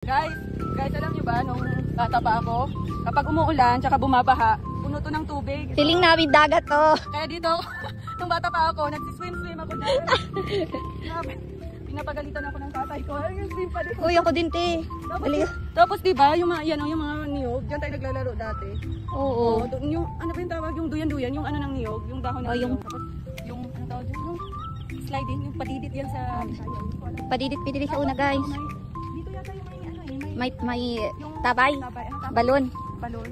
Guys, alam nyo ba, nung bata pa ako, kapag umuulan, tsaka bumabaha, puno to ng tubig. Feeling namin dagat to. Kaya dito, nung bata pa ako, nagsiswim-swim ako dyan. Pinapagalitan ako ng tatay ko. Ay, yung swim pa din. Uy, ako din, te. Tapos diba, yung mga, yan, yung mga niyog, dyan tayo naglalaro dati. Oo. Yung, ano ba yung tawag, yung duyan-duyan, yung ano ng niyog, yung dahon ng yung... niyog. Tapos, yung, ano tawag yun, yung sliding, yung padidit yan sa... Padidit-pididit sa una, guys. Dito yata yung may, ano eh, May tabay. Balon. Balon.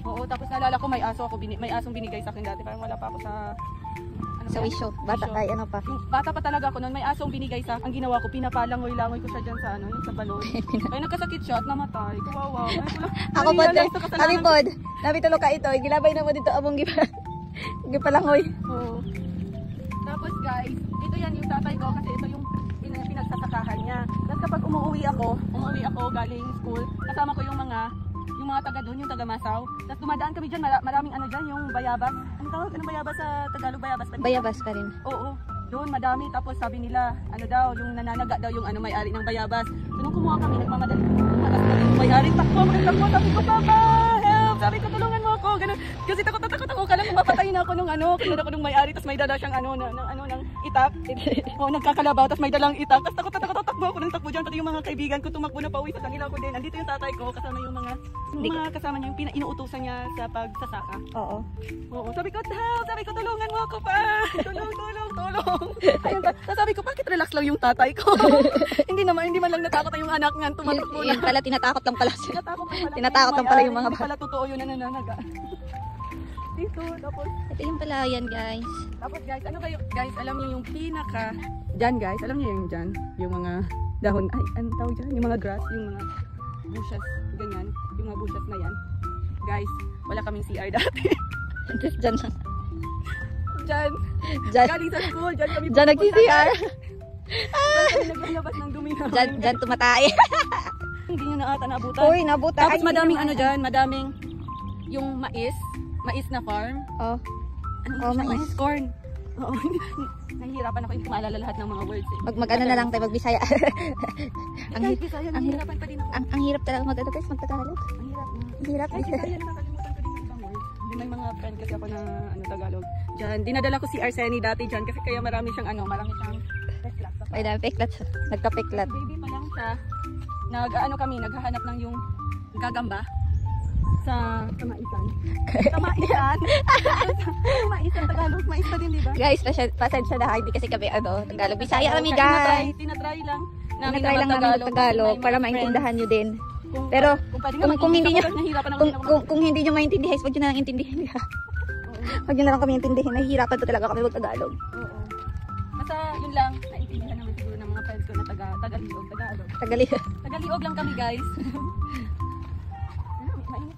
Oo, tapos naalala ko may aso ako, may asong binigay sa akin dati, parang wala pa ako sa... Ano Sa wisyo. Bata, ay ano pa. Yung bata pa talaga ako noon, may asong binigay sa ang ginawa ko, pinapalangoy-langoy ko siya dyan sa ano, yung sa balon. Kaya nagkasakit siya at namatay. Kawawa. Ako po, kami po, nabitulo ka ito, gilabay na mo dito among gipalangoy. Oo. Tapos guys, ito yan yung tatay ko kasi ito yung pinagsasakahan niya. Tapos kapag umuwi ako galing school, kasama ko yung mga taga doon, yung taga Masaw. Tapos dumadaan kami dyan, maraming ano dyan, yung bayabas. Ano tawag? Anong bayabas sa Tagalog? Bayabas pa rin? Bayabas pa rin. Oo. Doon madami, tapos sabi nila, ano daw, yung nananaga daw yung ano may-ari ng bayabas. So nung kumuha kami, nagmamadali. Tapos yung may-ari, takbo, sabi ko, Papa, help! Sabi ko, tulungan mo ako, ganun. Kasi takot ako, kala ko mapatayin ako nung ano, kilala ko nung may-ari, tapos may dala siyang ano, ng itak. O, nagkakalabaw, tapos may dalang itak. Tapos takbo ako ng takbo dyan, pati yung mga kaibigan ko tumakbo na pauwi sa kanila ko din. Andito yung tatay ko, kasama yung mga kasama niya, yung inuutusan niya sa pagsasaka. Oo. Oo, sabi ko, help! Sabi ko, tulungan mo ako pa! Tulong! Ayun, sabi ko, bakit relax lang yung tatay ko? hindi man lang natakot yung anak nga, tumatakbo na. Yun pala, tinatakot lang pala siya. Tinatakot lang pala yung mga bata. Hindi pala totoo yun na nananaga. Dito, tapos. Ito yung palayan, guys. Tapos guys, ano ba yung, guys, alam niyo yung pinaka, dyan guys, alam niyo yung dyan, yung mga dahon, ay, ano tawag dyan? Yung mga grass, yung mga bushes, ganyan, yung mga bushes na yan. Guys, wala kaming CR dati. Just dyan. Dyan. Galing sa school, dyan kami dyan nag-CR. Dyan kami naglabas ng dumi namin. Dyan tumatay. Hindi nyo na ata naabutan. Uy, nabutan. Tapos madaming ano dyan, madaming yung mais na farm. Oh. Ano mais? Corn. Oo. Nahihirapan ako, hindi ko maalala lahat ng mga words. Mag-ano na lang tayo, mag-Bisaya. Nahihirapan pa din ako. Ang hirap talaga mag-ano guys, mag-Tagalog. Ang hirap. Ang hirap. Ay, nakalimutan ko din yung ibang words. May mga friend kasi ako na Tagalog. Diyan, dinadala ko si Arseny dati dyan kasi kaya marami siyang marami siyang peklat. Ay, dami peklat. Nagka-peklat. Baby pa lang siya. Naghahanap ng yung gagamba sa maisan. Maisan Tagalog, mais pa din, di ba? Guys, pasensya na, hindi kasi kami Tagalog. Bisaya kami, guys. Tinatry lang namin Tagalog para maintindihan nyo din. Pero kung hindi nyo maintindihan, huwag nyo na lang intindihin. Huwag nyo na lang kami intindihin. Nahihirapan to talaga kami mag-Tagalog. Oo. Basta yun lang, naintindihan naman siguro ng mga friends ko na Tagalog. Tagaliog lang kami, guys. Mainit.